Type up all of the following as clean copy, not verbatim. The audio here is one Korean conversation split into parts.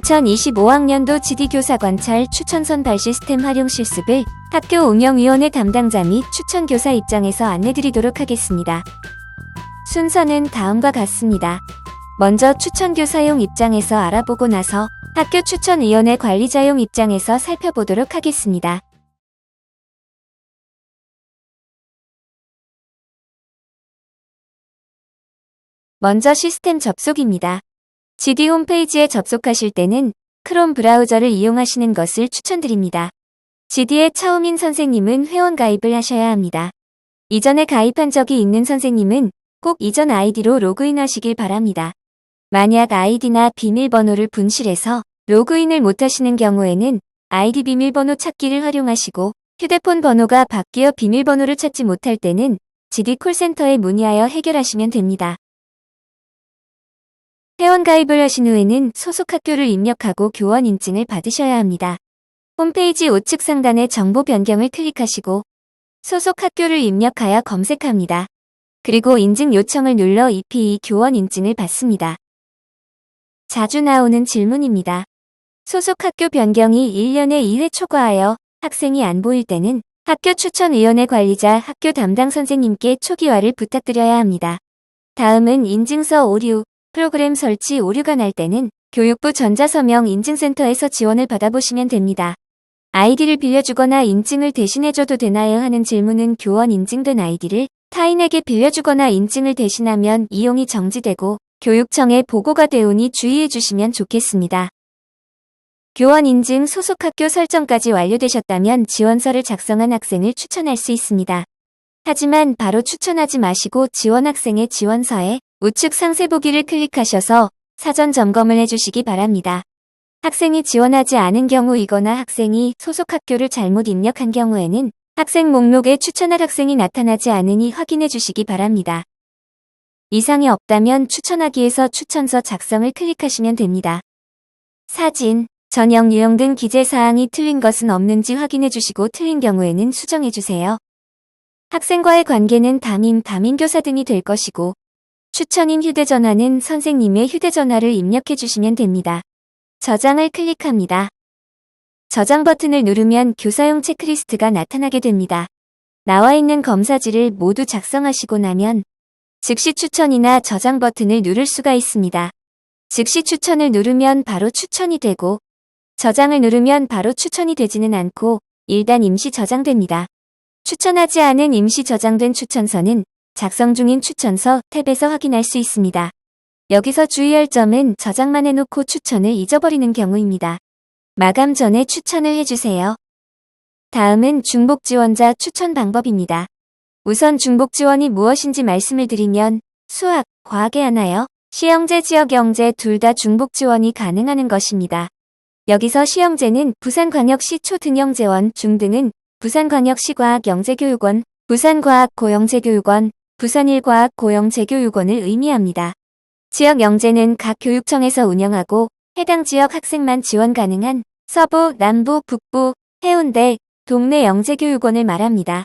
2025학년도 GD 교사 관찰 추천 선발 시스템 활용 실습을 학교 운영위원회 담당자 및 추천 교사 입장에서 안내드리도록 하겠습니다. 순서는 다음과 같습니다. 먼저 추천 교사용 입장에서 알아보고 나서 학교 추천위원회 관리자용 입장에서 살펴보도록 하겠습니다. 먼저 시스템 접속입니다. GD 홈페이지에 접속하실 때는 크롬 브라우저를 이용하시는 것을 추천드립니다. GD에 처음인 선생님은 회원 가입을 하셔야 합니다. 이전에 가입한 적이 있는 선생님은 꼭 이전 아이디로 로그인하시길 바랍니다. 만약 아이디나 비밀번호를 분실해서 로그인을 못하시는 경우에는 아이디 비밀번호 찾기를 활용하시고 휴대폰 번호가 바뀌어 비밀번호를 찾지 못할 때는 GD 콜센터에 문의하여 해결하시면 됩니다. 회원 가입을 하신 후에는 소속 학교를 입력하고 교원 인증을 받으셔야 합니다. 홈페이지 우측 상단의 정보 변경을 클릭하시고 소속 학교를 입력하여 검색합니다. 그리고 인증 요청을 눌러 EPE 교원 인증을 받습니다. 자주 나오는 질문입니다. 소속 학교 변경이 1년에 2회 초과하여 학생이 안 보일 때는 학교 추천위원회 관리자 학교 담당 선생님께 초기화를 부탁드려야 합니다. 다음은 인증서 오류, 프로그램 설치 오류가 날 때는 교육부 전자서명 인증센터에서 지원을 받아보시면 됩니다. 아이디를 빌려주거나 인증을 대신해줘도 되나요? 하는 질문은 교원 인증된 아이디를 타인에게 빌려주거나 인증을 대신하면 이용이 정지되고 교육청에 보고가 되오니 주의해 주시면 좋겠습니다. 교원 인증 소속 학교 설정까지 완료되셨다면 지원서를 작성한 학생을 추천할 수 있습니다. 하지만 바로 추천하지 마시고 지원 학생의 지원서에 우측 상세 보기를 클릭하셔서 사전 점검을 해주시기 바랍니다. 학생이 지원하지 않은 경우이거나 학생이 소속 학교를 잘못 입력한 경우에는 학생 목록에 추천할 학생이 나타나지 않으니 확인해 주시기 바랍니다. 이상이 없다면 추천하기에서 추천서 작성을 클릭하시면 됩니다. 사진, 전형 유형 등 기재사항이 틀린 것은 없는지 확인해 주시고 틀린 경우에는 수정해 주세요. 학생과의 관계는 담임교사 등이 될 것이고 추천인 휴대전화는 선생님의 휴대전화를 입력해 주시면 됩니다. 저장을 클릭합니다. 저장 버튼을 누르면 교사용 체크리스트가 나타나게 됩니다. 나와 있는 검사지를 모두 작성하시고 나면 즉시 추천이나 저장 버튼을 누를 수가 있습니다. 즉시 추천을 누르면 바로 추천이 되고 저장을 누르면 바로 추천이 되지는 않고 일단 임시 저장됩니다. 추천하지 않은 임시 저장된 추천서는 작성 중인 추천서 탭에서 확인할 수 있습니다. 여기서 주의할 점은 저장만 해놓고 추천을 잊어버리는 경우입니다. 마감 전에 추천을 해주세요. 다음은 중복 지원자 추천 방법입니다. 우선 중복 지원이 무엇인지 말씀을 드리면 수학, 과학에 하나요? 시형제, 지역영재 둘 다 중복 지원이 가능하는 것입니다. 여기서 시형제는 부산광역시 초등영재원, 중등은 부산광역시과학영재교육원, 부산과학고영재교육원, 부산일과학고영재교육원을 의미합니다. 지역영재는 각 교육청에서 운영하고 해당 지역 학생만 지원 가능한 서부, 남부, 북부, 해운대, 동네 영재교육원을 말합니다.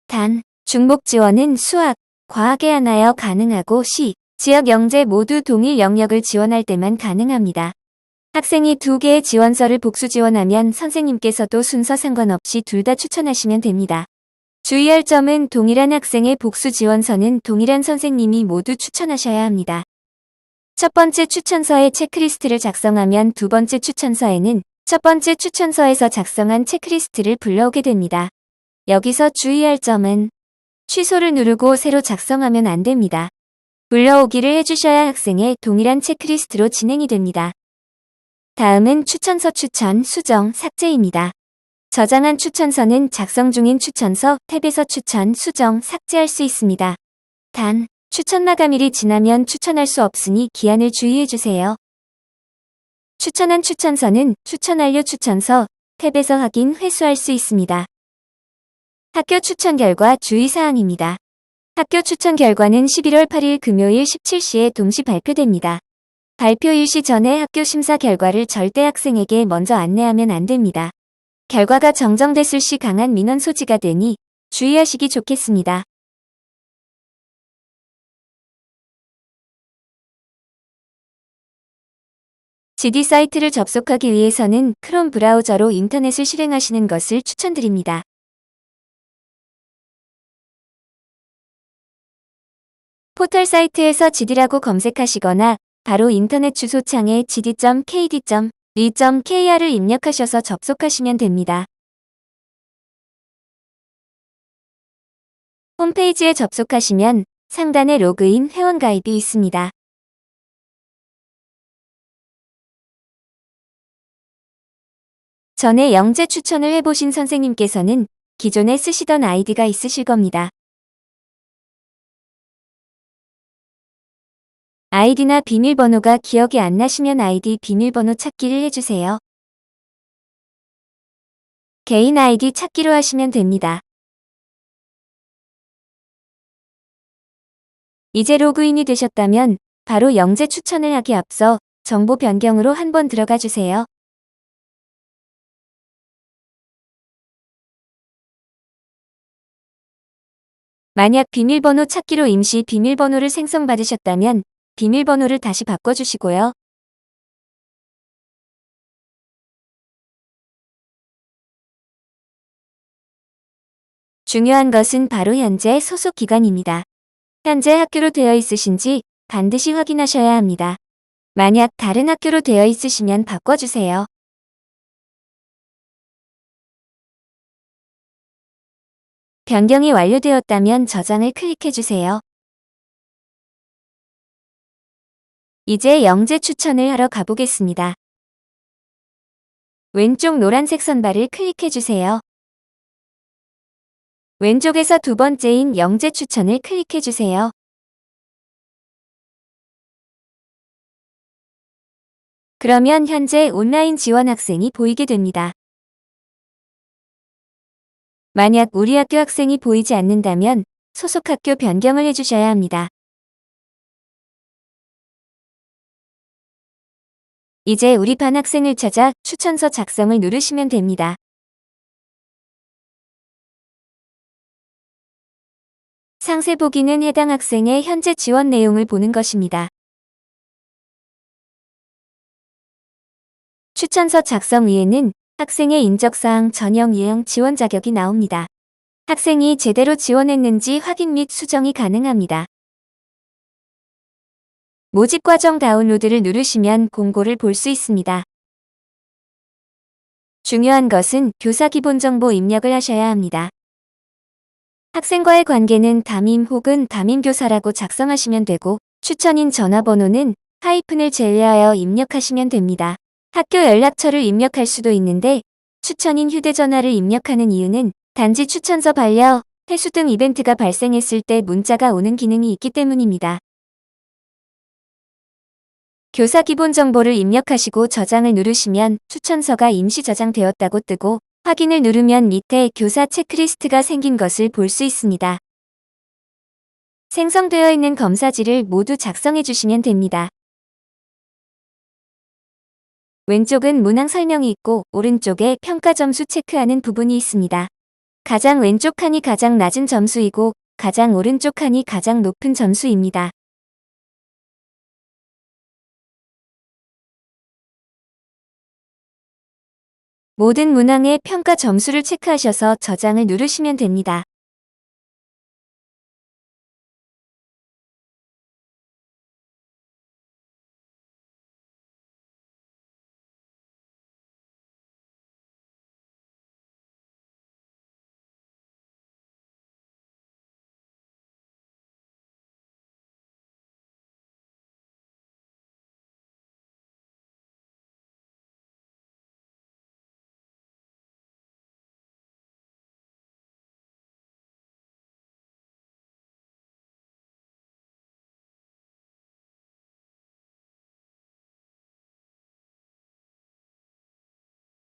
단, 중복 지원은 수학, 과학에 하나여 가능하고 시, 지역 영재 모두 동일 영역을 지원할 때만 가능합니다. 학생이 2개의 지원서를 복수 지원하면 선생님께서도 순서 상관없이 둘 다 추천하시면 됩니다. 주의할 점은 동일한 학생의 복수 지원서는 동일한 선생님이 모두 추천하셔야 합니다. 첫 번째 추천서에 체크리스트를 작성하면 두 번째 추천서에는 첫 번째 추천서에서 작성한 체크리스트를 불러오게 됩니다. 여기서 주의할 점은 취소를 누르고 새로 작성하면 안 됩니다. 불러오기를 해주셔야 학생의 동일한 체크리스트로 진행이 됩니다. 다음은 추천서 추천, 수정, 삭제입니다. 저장한 추천서는 작성 중인 추천서 탭에서 추천, 수정, 삭제할 수 있습니다. 단, 추천 마감일이 지나면 추천할 수 없으니 기한을 주의해주세요. 추천한 추천서는 추천 완료 추천서 탭에서 확인, 회수할 수 있습니다. 학교 추천 결과 주의사항입니다. 학교 추천 결과는 11월 8일 금요일 17시에 동시 발표됩니다. 발표 일시 전에 학교 심사 결과를 절대 학생에게 먼저 안내하면 안 됩니다. 결과가 정정됐을 시 강한 민원 소지가 되니 주의하시기 좋겠습니다. GD 사이트를 접속하기 위해서는 크롬 브라우저로 인터넷을 실행하시는 것을 추천드립니다. 포털 사이트에서 GD라고 검색하시거나 바로 인터넷 주소창에 gd.kd.me.kr을 입력하셔서 접속하시면 됩니다. 홈페이지에 접속하시면 상단에 로그인 회원 가입이 있습니다. 전에 영재 추천을 해보신 선생님께서는 기존에 쓰시던 아이디가 있으실 겁니다. 아이디나 비밀번호가 기억이 안 나시면 아이디 비밀번호 찾기를 해주세요. 개인 아이디 찾기로 하시면 됩니다. 이제 로그인이 되셨다면 바로 영재 추천을 하기 앞서 정보 변경으로 한번 들어가 주세요. 만약 비밀번호 찾기로 임시 비밀번호를 생성받으셨다면 비밀번호를 다시 바꿔주시고요. 중요한 것은 바로 현재 소속 기간입니다. 현재 학교로 되어 있으신지 반드시 확인하셔야 합니다. 만약 다른 학교로 되어 있으시면 바꿔주세요. 변경이 완료되었다면 저장을 클릭해주세요. 이제 영재 추천을 하러 가보겠습니다. 왼쪽 노란색 선발을 클릭해주세요. 왼쪽에서 두 번째인 영재 추천을 클릭해주세요. 그러면 현재 온라인 지원 학생이 보이게 됩니다. 만약 우리 학교 학생이 보이지 않는다면 소속 학교 변경을 해주셔야 합니다. 이제 우리 반 학생을 찾아 추천서 작성을 누르시면 됩니다. 상세 보기는 해당 학생의 현재 지원 내용을 보는 것입니다. 추천서 작성 위에는 학생의 인적사항 전형 유형 지원 자격이 나옵니다. 학생이 제대로 지원했는지 확인 및 수정이 가능합니다. 모집 과정 다운로드를 누르시면 공고를 볼 수 있습니다. 중요한 것은 교사 기본 정보 입력을 하셔야 합니다. 학생과의 관계는 담임 혹은 담임교사라고 작성하시면 되고 추천인 전화번호는 하이픈을 제외하여 입력하시면 됩니다. 학교 연락처를 입력할 수도 있는데 추천인 휴대전화를 입력하는 이유는 단지 추천서 반려, 회수 등 이벤트가 발생했을 때 문자가 오는 기능이 있기 때문입니다. 교사 기본 정보를 입력하시고 저장을 누르시면 추천서가 임시 저장되었다고 뜨고 확인을 누르면 밑에 교사 체크리스트가 생긴 것을 볼 수 있습니다. 생성되어 있는 검사지를 모두 작성해 주시면 됩니다. 왼쪽은 문항 설명이 있고 오른쪽에 평가 점수 체크하는 부분이 있습니다. 가장 왼쪽 칸이 가장 낮은 점수이고 가장 오른쪽 칸이 가장 높은 점수입니다. 모든 문항의 평가 점수를 체크하셔서 저장을 누르시면 됩니다.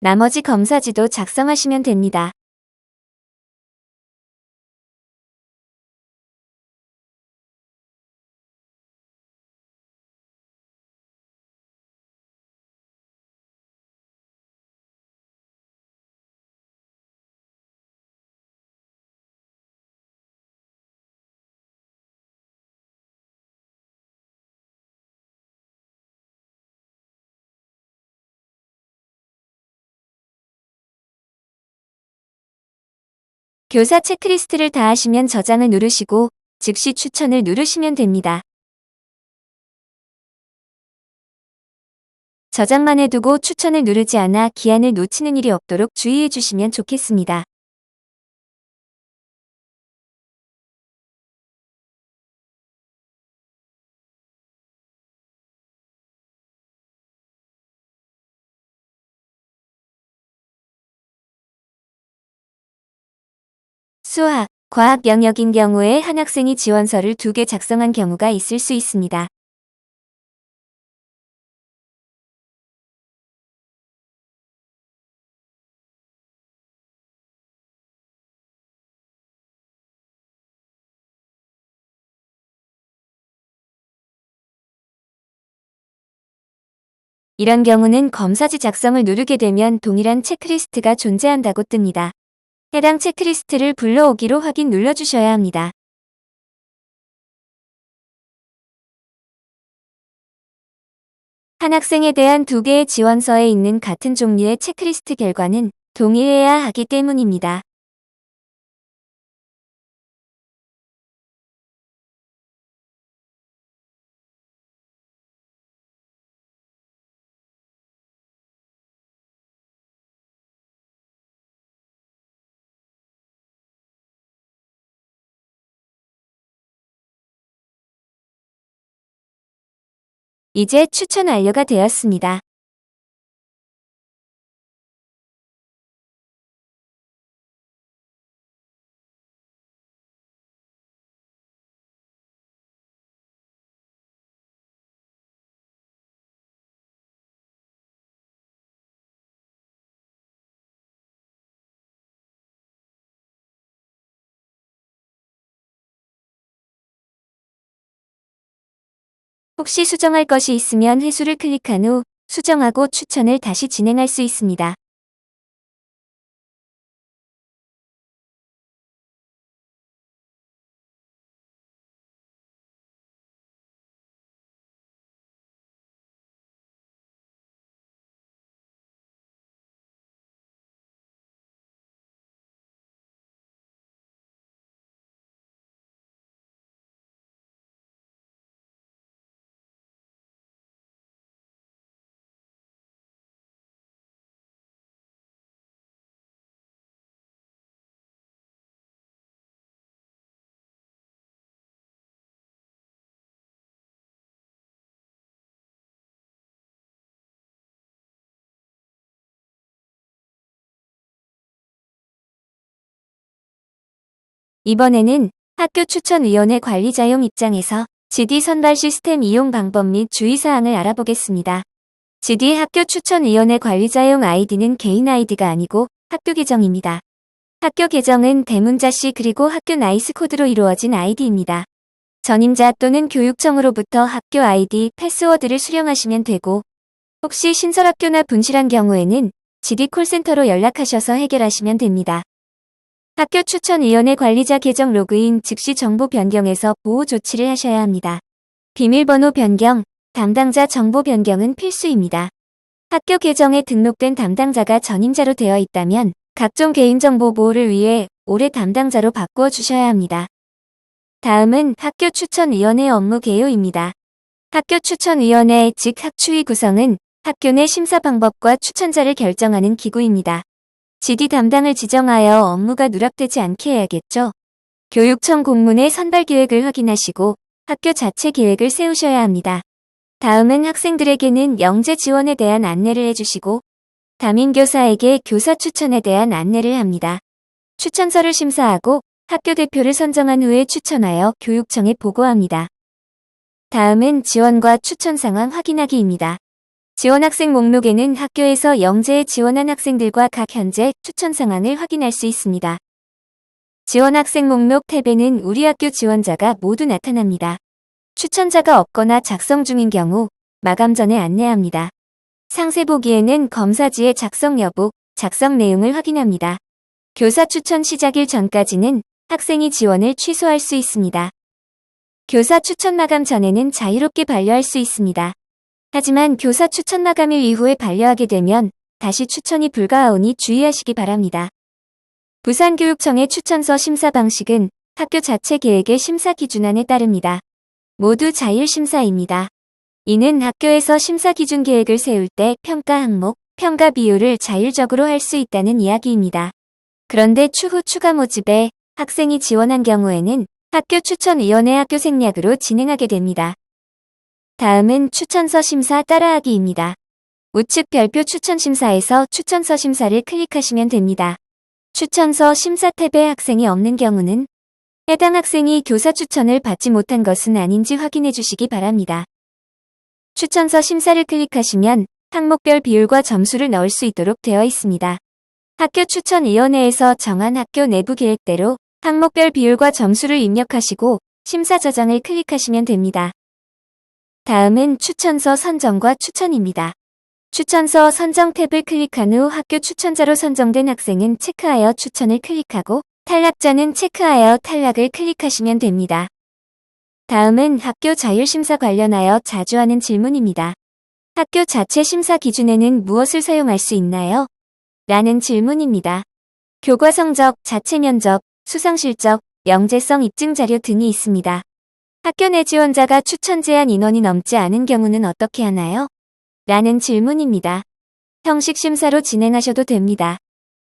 나머지 검사지도 작성하시면 됩니다. 교사 체크리스트를 다 하시면 저장을 누르시고 즉시 추천을 누르시면 됩니다. 저장만 해두고 추천을 누르지 않아 기한을 놓치는 일이 없도록 주의해 주시면 좋겠습니다. 수학, 과학 영역인 경우에 한 학생이 지원서를 2개 작성한 경우가 있을 수 있습니다. 이런 경우는 검사지 작성을 누르게 되면 동일한 체크리스트가 존재한다고 뜹니다. 해당 체크리스트를 불러오기로 확인 눌러주셔야 합니다. 한 학생에 대한 2개의 지원서에 있는 같은 종류의 체크리스트 결과는 동일해야 하기 때문입니다. 이제 추천 완료가 되었습니다. 혹시 수정할 것이 있으면 회수를 클릭한 후 수정하고 추천을 다시 진행할 수 있습니다. 이번에는 학교 추천위원회 관리자용 입장에서 GD 선발 시스템 이용 방법 및 주의사항을 알아보겠습니다. GD 학교 추천위원회 관리자용 아이디는 개인 아이디가 아니고 학교 계정입니다. 학교 계정은 대문자씨 그리고 학교 나이스 코드로 이루어진 아이디입니다. 전임자 또는 교육청으로부터 학교 아이디, 패스워드를 수령하시면 되고 혹시 신설학교나 분실한 경우에는 GD 콜센터로 연락하셔서 해결하시면 됩니다. 학교 추천위원회 관리자 계정 로그인 즉시 정보 변경에서 보호 조치를 하셔야 합니다. 비밀번호 변경, 담당자 정보 변경은 필수입니다. 학교 계정에 등록된 담당자가 전임자로 되어 있다면 각종 개인정보 보호를 위해 올해 담당자로 바꾸어 주셔야 합니다. 다음은 학교 추천위원회 업무 개요입니다. 학교 추천위원회 즉 학추위 구성은 학교 내 심사 방법과 추천자를 결정하는 기구입니다. GD 담당을 지정하여 업무가 누락되지 않게 해야겠죠. 교육청 공문의 선발 계획을 확인하시고 학교 자체 계획을 세우셔야 합니다. 다음은 학생들에게는 영재 지원에 대한 안내를 해주시고 담임교사에게 교사 추천에 대한 안내를 합니다. 추천서를 심사하고 학교 대표를 선정한 후에 추천하여 교육청에 보고합니다. 다음은 지원과 추천 상황 확인하기입니다. 지원 학생 목록에는 학교에서 영재에 지원한 학생들과 각 현재 추천 상황을 확인할 수 있습니다. 지원 학생 목록 탭에는 우리 학교 지원자가 모두 나타납니다. 추천자가 없거나 작성 중인 경우 마감 전에 안내합니다. 상세 보기에는 검사지의 작성 여부, 작성 내용을 확인합니다. 교사 추천 시작일 전까지는 학생이 지원을 취소할 수 있습니다. 교사 추천 마감 전에는 자유롭게 반려할 수 있습니다. 하지만 교사 추천 마감일 이후에 반려하게 되면 다시 추천이 불가하오니 주의하시기 바랍니다. 부산교육청의 추천서 심사 방식은 학교 자체 계획의 심사 기준안에 따릅니다. 모두 자율심사입니다. 이는 학교에서 심사 기준 계획을 세울 때 평가 항목, 평가 비율을 자율적으로 할 수 있다는 이야기입니다. 그런데 추후 추가 모집에 학생이 지원한 경우에는 학교 추천위원회 학교 생략으로 진행하게 됩니다. 다음은 추천서 심사 따라하기입니다. 우측 별표 추천심사에서 추천서 심사를 클릭하시면 됩니다. 추천서 심사 탭에 학생이 없는 경우는 해당 학생이 교사 추천을 받지 못한 것은 아닌지 확인해 주시기 바랍니다. 추천서 심사를 클릭하시면 항목별 비율과 점수를 넣을 수 있도록 되어 있습니다. 학교 추천위원회에서 정한 학교 내부 계획대로 항목별 비율과 점수를 입력하시고 심사 저장을 클릭하시면 됩니다. 다음은 추천서 선정과 추천입니다. 추천서 선정 탭을 클릭한 후 학교 추천자로 선정된 학생은 체크하여 추천을 클릭하고 탈락자는 체크하여 탈락을 클릭하시면 됩니다. 다음은 학교 자율심사 관련하여 자주 하는 질문입니다. 학교 자체 심사 기준에는 무엇을 사용할 수 있나요? 라는 질문입니다. 교과 성적, 자체 면접, 수상 실적, 영재성 입증 자료 등이 있습니다. 학교 내 지원자가 추천 제한 인원이 넘지 않은 경우는 어떻게 하나요? 라는 질문입니다. 형식 심사로 진행하셔도 됩니다.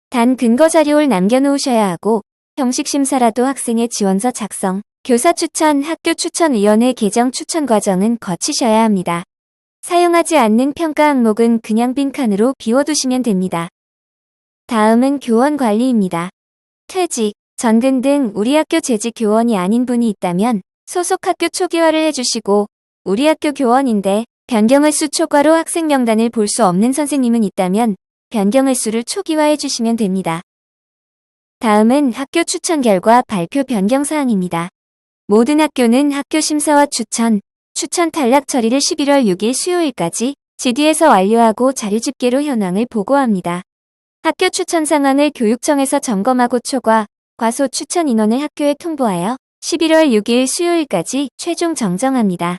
단 근거 자료를 남겨놓으셔야 하고 형식 심사라도 학생의 지원서 작성, 교사 추천, 학교 추천위원회 개정 추천 과정은 거치셔야 합니다. 사용하지 않는 평가 항목은 그냥 빈 칸으로 비워두시면 됩니다. 다음은 교원 관리입니다. 퇴직, 전근 등 우리 학교 재직 교원이 아닌 분이 있다면 소속 학교 초기화를 해주시고 우리 학교 교원인데 변경횟수 초과로 학생 명단을 볼 수 없는 선생님은 있다면 변경횟수를 초기화해 주시면 됩니다. 다음은 학교 추천 결과 발표 변경 사항입니다. 모든 학교는 학교 심사와 추천 탈락 처리를 11월 6일 수요일까지 GD에서 완료하고 자료 집계로 현황을 보고합니다. 학교 추천 상황을 교육청에서 점검하고 초과, 과소 추천 인원을 학교에 통보하여 11월 6일 수요일까지 최종 정정합니다.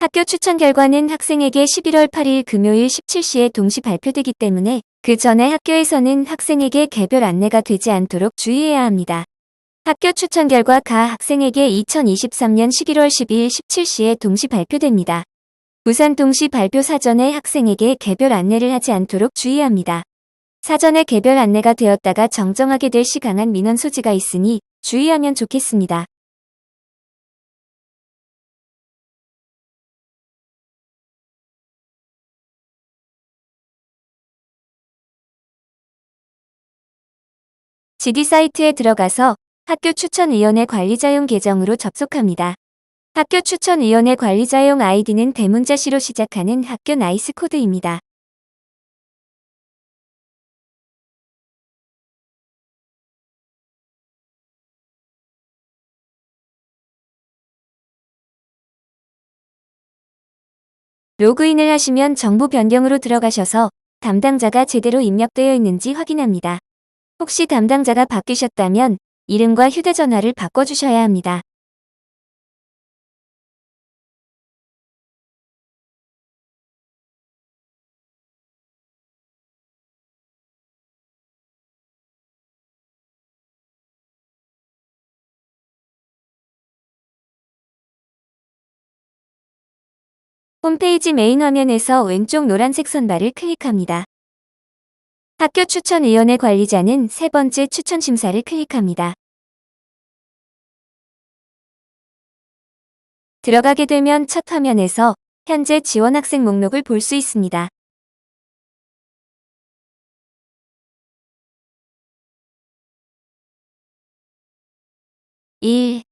학교 추천 결과는 학생에게 11월 8일 금요일 17시에 동시 발표되기 때문에 그 전에 학교에서는 학생에게 개별 안내가 되지 않도록 주의해야 합니다. 학교 추천 결과 가 학생에게 2023년 11월 12일 17시에 동시 발표됩니다. 부산 동시 발표 사전에 학생에게 개별 안내를 하지 않도록 주의합니다. 사전에 개별 안내가 되었다가 정정하게 될 시 강한 민원 소지가 있으니 주의하면 좋겠습니다. GD 사이트에 들어가서 학교 추천위원회 관리자용 계정으로 접속합니다. 학교 추천위원회 관리자용 아이디는 대문자시로 시작하는 학교 나이스 코드입니다. 로그인을 하시면 정보 변경으로 들어가셔서 담당자가 제대로 입력되어 있는지 확인합니다. 혹시 담당자가 바뀌셨다면 이름과 휴대전화를 바꿔주셔야 합니다. 홈페이지 메인 화면에서 왼쪽 노란색 선발을 클릭합니다. 학교 추천위원회 관리자는 세 번째 추천 심사를 클릭합니다. 들어가게 되면 첫 화면에서 현재 지원 학생 목록을 볼 수 있습니다. (1)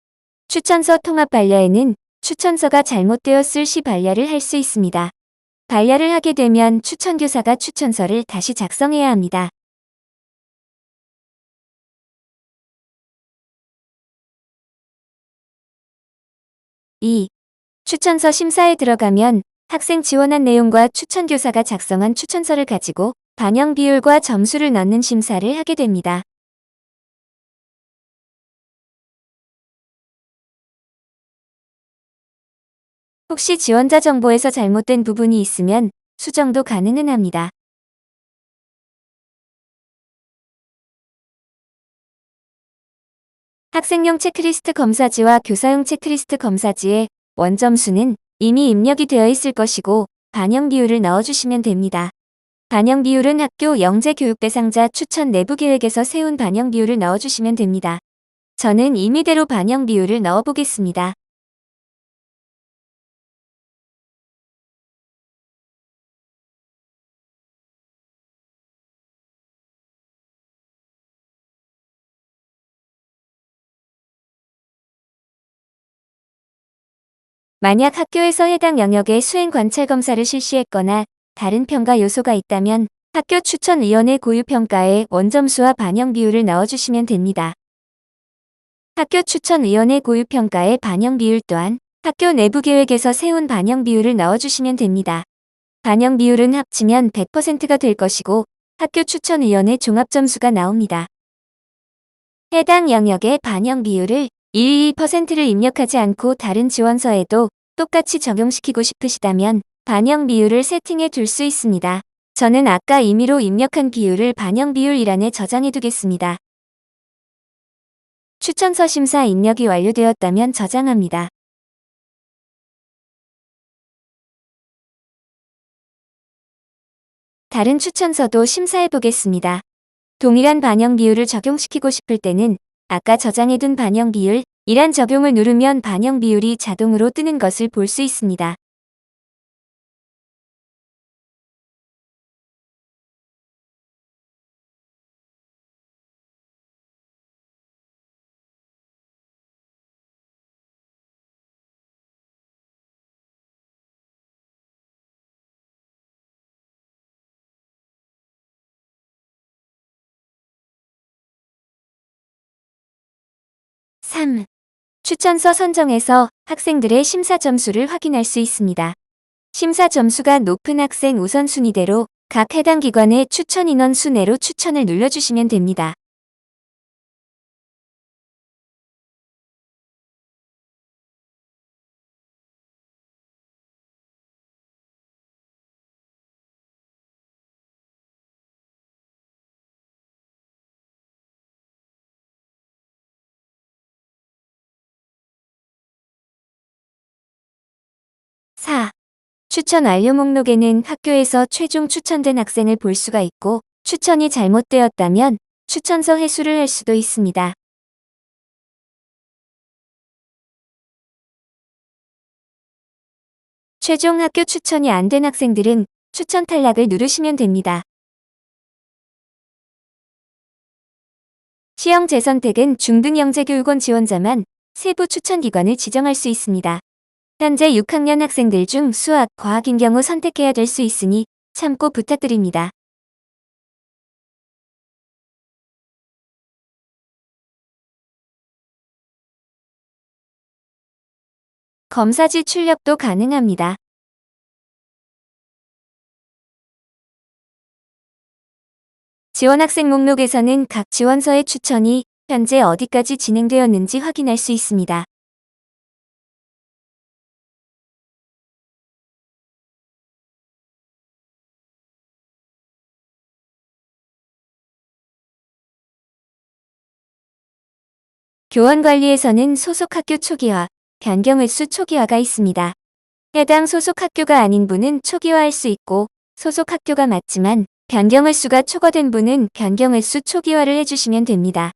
추천서 통합 반려에는 추천서가 잘못되었을 시 반려를 할 수 있습니다. 반려를 하게 되면 추천교사가 추천서를 다시 작성해야 합니다. (2) 추천서 심사에 들어가면 학생 지원한 내용과 추천교사가 작성한 추천서를 가지고 반영 비율과 점수를 넣는 심사를 하게 됩니다. 혹시 지원자 정보에서 잘못된 부분이 있으면 수정도 가능은 합니다. 학생용 체크리스트 검사지와 교사용 체크리스트 검사지에 원점수는 이미 입력이 되어 있을 것이고 반영 비율을 넣어주시면 됩니다. 반영 비율은 학교 영재 교육 대상자 추천 내부 계획에서 세운 반영 비율을 넣어주시면 됩니다. 저는 임의대로 반영 비율을 넣어보겠습니다. 만약 학교에서 해당 영역의 수행 관찰 검사를 실시했거나 다른 평가 요소가 있다면 학교 추천위원회 고유평가에 원점수와 반영 비율을 넣어주시면 됩니다. 학교 추천위원회 고유평가의 반영 비율 또한 학교 내부 계획에서 세운 반영 비율을 넣어주시면 됩니다. 반영 비율은 합치면 100%가 될 것이고 학교 추천위원회 종합점수가 나옵니다. 해당 영역의 반영 비율을 1%를 입력하지 않고 다른 지원서에도 똑같이 적용시키고 싶으시다면 반영 비율을 세팅해 둘 수 있습니다. 저는 아까 임의로 입력한 비율을 반영 비율이란에 저장해 두겠습니다. 추천서 심사 입력이 완료되었다면 저장합니다. 다른 추천서도 심사해 보겠습니다. 동일한 반영 비율을 적용시키고 싶을 때는 아까 저장해둔 반영 비율, 이란 적용을 누르면 반영 비율이 자동으로 뜨는 것을 볼 수 있습니다. (3) 추천서 선정에서 학생들의 심사 점수를 확인할 수 있습니다. 심사 점수가 높은 학생 우선순위대로 각 해당 기관의 추천 인원 수 내로 추천을 눌러주시면 됩니다. (4) 추천 완료 목록에는 학교에서 최종 추천된 학생을 볼 수가 있고 추천이 잘못되었다면 추천서 회수를 할 수도 있습니다. 최종 학교 추천이 안 된 학생들은 추천 탈락을 누르시면 됩니다. 시형 재선택은 중등영재교육원 지원자만 세부 추천기관을 지정할 수 있습니다. 현재 6학년 학생들 중 수학, 과학인 경우 선택해야 될 수 있으니 참고 부탁드립니다. 검사지 출력도 가능합니다. 지원학생 목록에서는 각 지원서의 추천이 현재 어디까지 진행되었는지 확인할 수 있습니다. 교원관리에서는 소속 학교 초기화, 변경 횟수 초기화가 있습니다. 해당 소속 학교가 아닌 분은 초기화할 수 있고 소속 학교가 맞지만 변경 횟수가 초과된 분은 변경 횟수 초기화를 해주시면 됩니다.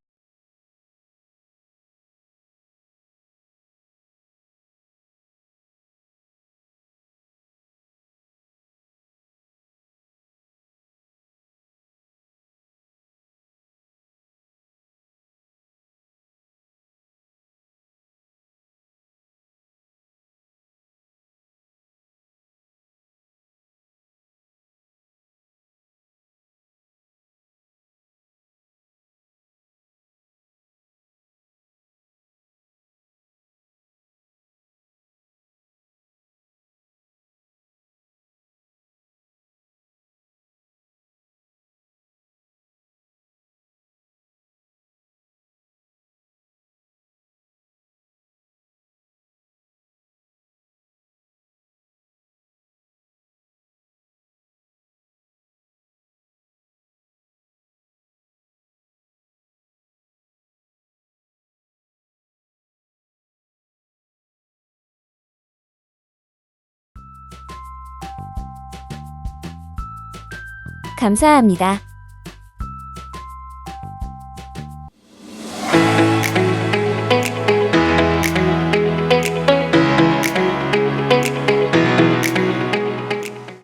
감사합니다.